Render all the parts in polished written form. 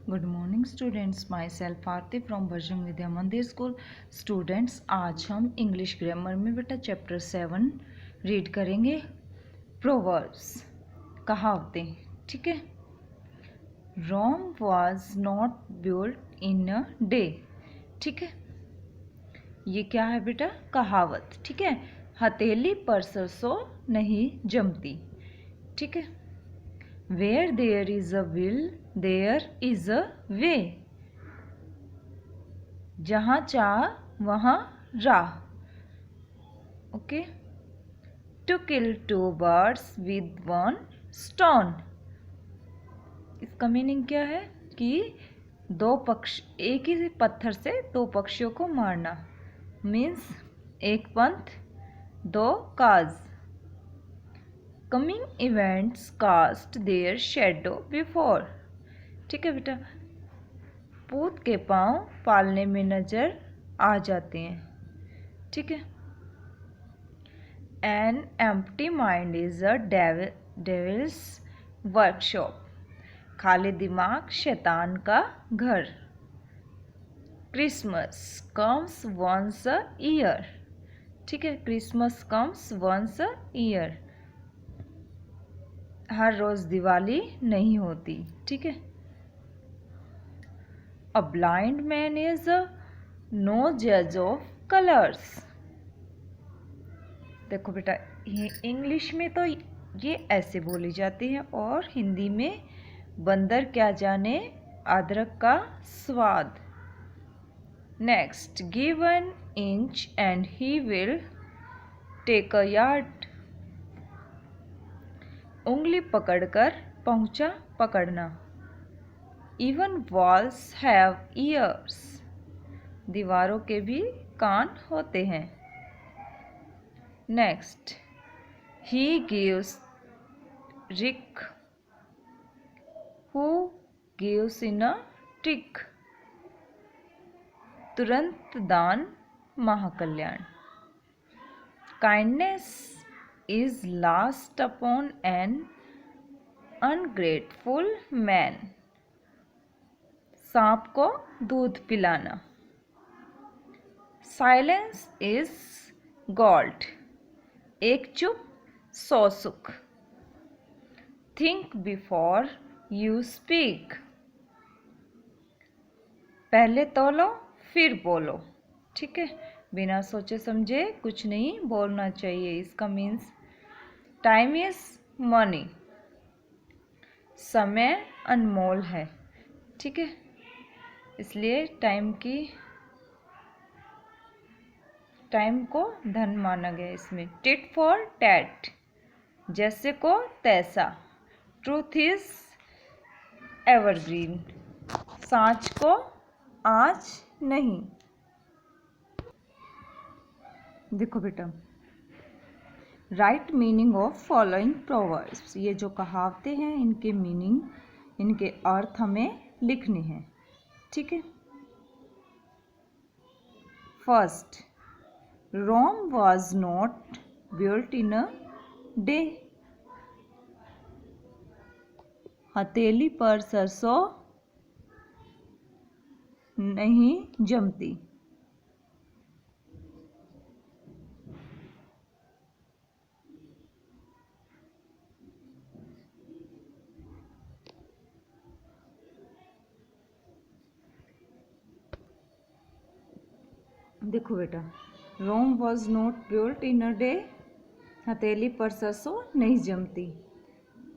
Good morning students, myself Aarti from Bajrang Vidya Mandir school. Students, आज हम English grammar में बेटा चैप्टर 7 रीड करेंगे। प्रोवर्ब्स, कहावतें। ठीक है। Rome was not built in a day. ठीक है, ये क्या है बेटा? कहावत। ठीक है, हथेली पर सरसों नहीं जमती। ठीक है। Where there is a will, there is a way. जहाँ चाह वहाँ राह। Okay. To kill two birds with one stone. इसका मीनिंग क्या है? कि एक ही पत्थर से दो पक्षियों को मारना। मीन्स एक पंथ दो काज। Coming events cast their shadow before. ठीक है बेटा, पूत के पांव पालने में नजर आ जाते हैं। ठीक है। An empty mind is a devil's workshop. खाली दिमाग शैतान का घर। Christmas comes once a year. ठीक है, Christmas comes once a year. हर रोज दिवाली नहीं होती। ठीक है। A blind man is no judge of colors. देखो बेटा, ये इंग्लिश में तो ये ऐसे बोली जाती है और हिंदी में बंदर क्या जाने अदरक का स्वाद। Next, give an inch and he will take a yard. उंगली पकड़कर पहुंचा पकड़ना। Even walls have ears. दीवारों के भी कान होते हैं। Next, he gives rick who gives in a trick. तुरंत दान महाकल्याण। Kindness is last upon an ungrateful man. सांप को दूध पिलाना। Silence is gold. एक चुप 100 सुख। Think before you speak. पहले तोलो फिर बोलो। ठीक है, बिना सोचे समझे कुछ नहीं बोलना चाहिए। इसका मीन्स टाइम इज मनी। समय अनमोल है। ठीक है, इसलिए टाइम को धन माना गया इसमें। टिट फॉर टैट, जैसे को तैसा। ट्रूथ इज एवरग्रीन, सांच को आज नहीं। देखो बेटा, right meaning of following proverbs. ये जो कहावतें हैं इनके मीनिंग, इनके अर्थ हमें लिखने हैं। ठीक है। First, Rome was not built in a day. हथेली पर सरसों नहीं जमती। देखो बेटा, Rome was not built in a day. हथेली पर सरसों नहीं जमती।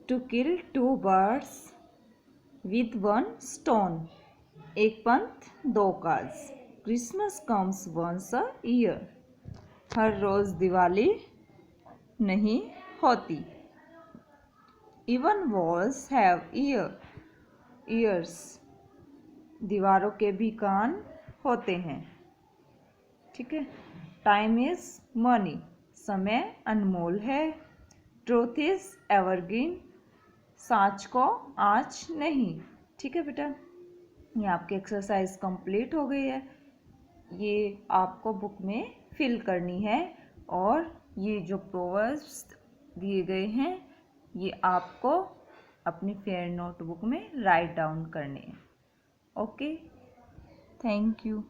To kill 2 birds with 1 stone. एक पंथ 2 काज। Christmas comes once a year. हर रोज दिवाली नहीं होती। Even walls have ears. दीवारों के भी कान होते हैं। ठीक है। टाइम इज मनी, समय अनमोल है। ट्रूथ इज एवरग्रीन, सांच को आज नहीं। ठीक है बेटा, ये आपकी एक्सरसाइज कंप्लीट हो गई है। ये आपको बुक में फिल करनी है और ये जो प्रोवर्ब्स दिए गए हैं ये आपको अपनी फेयर नोटबुक में राइट डाउन करने हैं। Okay, thank you.